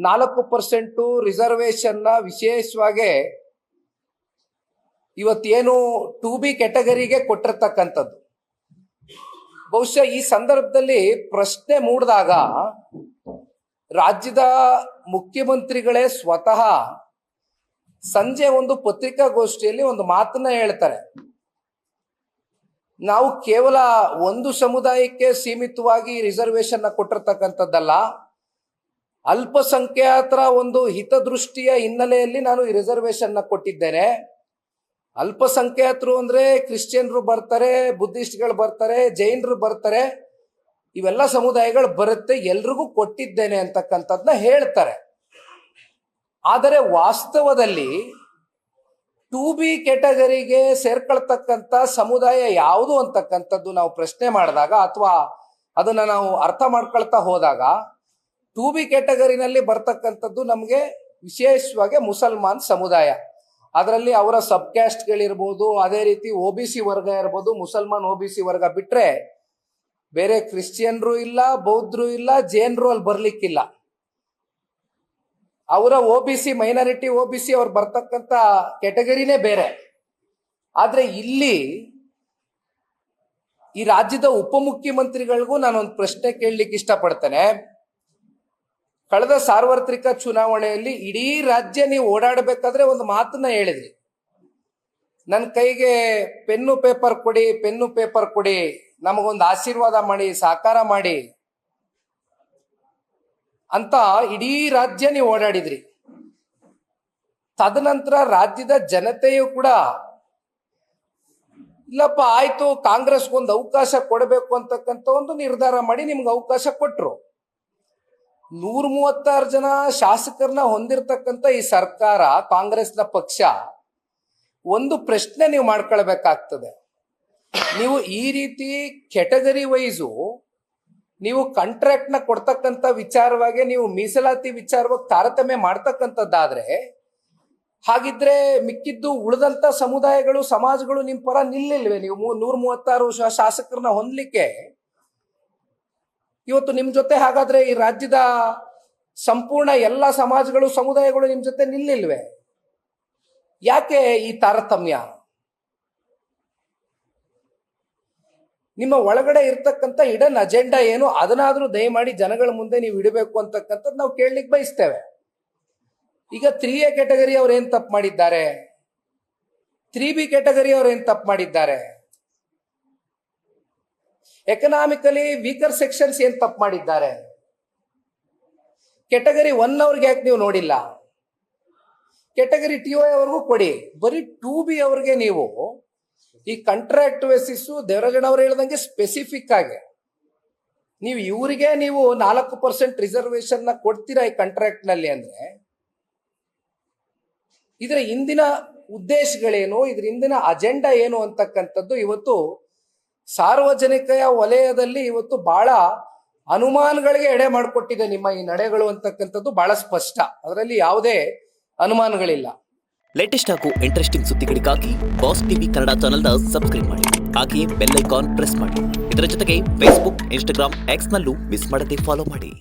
4% ರಿಸರ್ವೇಶನ್ನ ವಿಶೇಷವಾಗಿ ಇವತ್ತೇನು 2B ಕ್ಯಾಟಗರಿಗೆ ಕೊಟ್ಟಿರ್ತಕ್ಕಂಥದ್ದು. ಬಹುಶಃ ಈ ಸಂದರ್ಭದಲ್ಲಿ ಪ್ರಶ್ನೆ ಮೂಡಿದಾಗ ರಾಜ್ಯದ ಮುಖ್ಯಮಂತ್ರಿಗಳೇ ಸ್ವತಃ ಸಂಜೆ ಒಂದು ಪತ್ರಿಕಾಗೋಷ್ಠಿಯಲ್ಲಿ ಒಂದು ಮಾತನ್ನ ಹೇಳ್ತಾರೆ. ನಾವು ಕೇವಲ ಒಂದು ಸಮುದಾಯಕ್ಕೆ ಸೀಮಿತವಾಗಿ ರಿಸರ್ವೇಶನ್ ಕೊಟ್ಟಿರ್ತಕ್ಕಂಥದ್ದಲ್ಲ, ಅಲ್ಪಸಂಖ್ಯಾತರ ಒಂದು ಹಿತದೃಷ್ಟಿಯ ಹಿನ್ನೆಲೆಯಲ್ಲಿ ನಾನು ಈ ರಿಸರ್ವೇಶನ್ ಕೊಟ್ಟಿದ್ದೇನೆ. ಅಲ್ಪಸಂಖ್ಯಾತರು ಅಂದ್ರೆ ಕ್ರಿಶ್ಚಿಯನ್ರು ಬರ್ತಾರೆ, ಬುದ್ಧಿಸ್ಟ್ಗಳು ಬರ್ತಾರೆ, ಜೈನರು ಬರ್ತಾರೆ, ಇವೆಲ್ಲ ಸಮುದಾಯಗಳು ಬರುತ್ತೆ, ಎಲ್ರಿಗೂ ಕೊಟ್ಟಿದ್ದೇನೆ ಅಂತಕ್ಕಂಥದ್ದನ್ನ ಹೇಳ್ತಾರೆ. ಆದರೆ ವಾಸ್ತವದಲ್ಲಿ 2B ಕ್ಯಾಟಗರಿಗೆ ಸೇರ್ಕೊಳ್ತಕ್ಕಂಥ ಸಮುದಾಯ ಯಾವುದು ಅಂತಕ್ಕಂಥದ್ದು ನಾವು ಪ್ರಶ್ನೆ ಮಾಡಿದಾಗ ಅಥವಾ ಅದನ್ನ ನಾವು ಅರ್ಥ ಮಾಡ್ಕೊಳ್ತಾ ಹೋದಾಗ 2B ಕ್ಯಾಟಗರಿನಲ್ಲಿ ಬರ್ತಕ್ಕಂಥದ್ದು ನಮಗೆ ವಿಶೇಷವಾಗಿ ಮುಸಲ್ಮಾನ್ ಸಮುದಾಯ. ಅದರಲ್ಲಿ ಅವರ ಸಬ್ ಕ್ಯಾಸ್ಟ್ಗಳಿರ್ಬೋದು, ಅದೇ ರೀತಿ OBC ವರ್ಗ ಇರ್ಬೋದು, ಮುಸಲ್ಮಾನ್ OBC ವರ್ಗ ಬಿಟ್ರೆ ಬೇರೆ ಕ್ರಿಶ್ಚಿಯನ್ರು ಇಲ್ಲ, ಬೌದ್ಧರು ಇಲ್ಲ, ಜೈನರು ಅಲ್ಲಿ ಬರ್ಲಿಕ್ಕಿಲ್ಲ. ಅವರ OBC ಮೈನಾರಿಟಿ OBC ಅವ್ರು ಬರ್ತಕ್ಕಂಥ ಕ್ಯಾಟಗರಿನೇ ಬೇರೆ. ಆದ್ರೆ ಇಲ್ಲಿ ಈ ರಾಜ್ಯದ ಉಪಮುಖ್ಯಮಂತ್ರಿಗಳಿಗೂ ನಾನೊಂದು ಪ್ರಶ್ನೆ ಕೇಳಲಿಕ್ಕೆ ಇಷ್ಟಪಡ್ತೇನೆ. ಕಳೆದ ಸಾರ್ವತ್ರಿಕ ಚುನಾವಣೆಯಲ್ಲಿ ಇಡೀ ರಾಜ್ಯ ನೀವು ಓಡಾಡಬೇಕಾದ್ರೆ ಒಂದು ಮಾತನ್ನ ಹೇಳಿದ್ರಿ, ನನ್ನ ಕೈಗೆ ಪೆನ್ನು ಪೇಪರ್ ಕೊಡಿ, ನಮಗೊಂದು ಆಶೀರ್ವಾದ ಮಾಡಿ, ಸಾಕಾರ ಮಾಡಿ ಅಂತ ಇಡೀ ರಾಜ್ಯ ನೀವು ಓಡಾಡಿದ್ರಿ. ತದನಂತರ ರಾಜ್ಯದ ಜನತೆಯು ಕೂಡ ಇಲ್ಲಪ್ಪ ಆಯ್ತು, ಕಾಂಗ್ರೆಸ್ಗೊಂದು ಅವಕಾಶ ಕೊಡಬೇಕು ಅಂತಕ್ಕಂಥ ಒಂದು ನಿರ್ಧಾರ ಮಾಡಿ ನಿಮ್ಗೆ ಅವಕಾಶ ಕೊಟ್ರು. 136 ಜನ ಶಾಸಕರನ್ನ ಹೊಂದಿರತಕ್ಕಂಥ ಈ ಸರ್ಕಾರ, ಕಾಂಗ್ರೆಸ್ನ ಪಕ್ಷ, ಒಂದು ಪ್ರಶ್ನೆ ನೀವು ಮಾಡ್ಕೊಳ್ಬೇಕಾಗ್ತದೆ. ನೀವು ಈ ರೀತಿ ಕ್ಯಾಟಗರಿ ವೈಸು ನೀವು ಕಾಂಟ್ರಾಕ್ಟ್ ನ ಕೊಡ್ತಕ್ಕಂಥ ವಿಚಾರವಾಗಿ ನೀವು ಮೀಸಲಾತಿ ವಿಚಾರವಾಗಿ ತಾರತಮ್ಯ ಮಾಡ್ತಕ್ಕಂಥದ್ದಾದ್ರೆ, ಹಾಗಿದ್ರೆ ಮಿಕ್ಕಿದ್ದು ಉಳಿದಂತ ಸಮುದಾಯಗಳು, ಸಮಾಜಗಳು ನಿಮ್ ಪರ ನಿಲ್ಲಿಲ್ವೇ? ನೀವು 136 ಶಾಸಕರನ್ನ ಹೊಂದಲಿಕ್ಕೆ ಇವತ್ತು ನಿಮ್ ಜೊತೆ ಹಾಗಾದ್ರೆ ಈ ರಾಜ್ಯದ ಸಂಪೂರ್ಣ ಎಲ್ಲ ಸಮಾಜಗಳು, ಸಮುದಾಯಗಳು ನಿಮ್ ಜೊತೆ ನಿಲ್ಲಿಲ್ವೇ? ಯಾಕೆ ಈ ತಾರತಮ್ಯ? ನಿಮ್ಮ ಒಳಗಡೆ ಇರ್ತಕ್ಕಂಥ ಇಡನ್ ಅಜೆಂಡಾ ಏನು, ಅದನ್ನಾದ್ರೂ ದಯಮಾಡಿ ಜನಗಳ ಮುಂದೆ ನೀವು ಇಡಬೇಕು ಅಂತಕ್ಕಂಥದ್ದು ನಾವು ಕೇಳಲಿಕ್ಕೆ ಬಯಸ್ತೇವೆ. ಈಗ 3A ಕ್ಯಾಟಗರಿ ಅವ್ರು ಏನ್ ತಪ್ಪು ಮಾಡಿದ್ದಾರೆ? 3B ಕ್ಯಾಟಗರಿ ಅವ್ರು ಏನ್ ತಪ್ಪು ಮಾಡಿದ್ದಾರೆ? ಎಕನಾಮಿಕಲಿ ವೀಕರ್ ಸೆಕ್ಷನ್ಸ್ ಏನ್ ತಪ್ಪು ಮಾಡಿದ್ದಾರೆ? ಕ್ಯಾಟಗರಿ 1 ಅವ್ರಿಗೆ ಯಾಕೆ ನೀವು ನೋಡಿಲ್ಲ? ಕ್ಯಾಟಗರಿ TOI ಅವ್ರಿಗೂ ಕೊಡಿ. ಬರೀ 2B ಅವ್ರಿಗೆ ನೀವು ಈ ಕಾಂಟ್ರಾಕ್ಟ್ ಬೇಸಿಸ್ ದೇವರಾಜಣ್ಣವ್ರು ಹೇಳ್ದಂಗೆ ಸ್ಪೆಸಿಫಿಕ್ ಆಗಿ ನೀವು ಇವರಿಗೆ ನೀವು 4% ರಿಸರ್ವೇಶನ್ ನ ಕೊಡ್ತೀರಾ ಈ ಕಾಂಟ್ರಾಕ್ಟ್ ನಲ್ಲಿ ಅಂದ್ರೆ, ಇದರ ಹಿಂದಿನ ಉದ್ದೇಶಗಳೇನು, ಇದ್ರ ಹಿಂದಿನ ಅಜೆಂಡಾ ಏನು ಅಂತಕ್ಕಂಥದ್ದು ಇವತ್ತು ಸಾರ್ವಜನಿಕ ವಲಯದಲ್ಲಿ ಇವತ್ತು ಬಹಳ ಅನುಮಾನಗಳಿಗೆ ಎಡೆ ಮಾಡಿಕೊಟ್ಟಿದೆ. ನಿಮ್ಮ ಈ ನಡೆಗಳು ಅಂತಕ್ಕಂಥದ್ದು ಬಹಳ ಸ್ಪಷ್ಟ, ಅದರಲ್ಲಿ ಯಾವುದೇ ಅನುಮಾನಗಳಿಲ್ಲ. ಲೇಟೆಸ್ಟ್ ಹಾಗೂ ಇಂಟ್ರೆಸ್ಟಿಂಗ್ ಸುದ್ದಿಗಳಿಗಾಗಿ ಬಾಸ್ ಟಿವಿ ಕನ್ನಡ ಚಾನೆಲ್ನ ಸಬ್ಸ್ಕ್ರೈಬ್ ಮಾಡಿ, ಹಾಗೆಯೇ ಬೆಲ್ ಐಕಾನ್ ಪ್ರೆಸ್ ಮಾಡಿ. ಇದರ ಜೊತೆಗೆ ಫೇಸ್ಬುಕ್, ಇನ್ಸ್ಟಾಗ್ರಾಮ್, ಎಕ್ಸ್ ನಲ್ಲೂ ಮಿಸ್ ಮಾಡದೆ ಫಾಲೋ ಮಾಡಿ.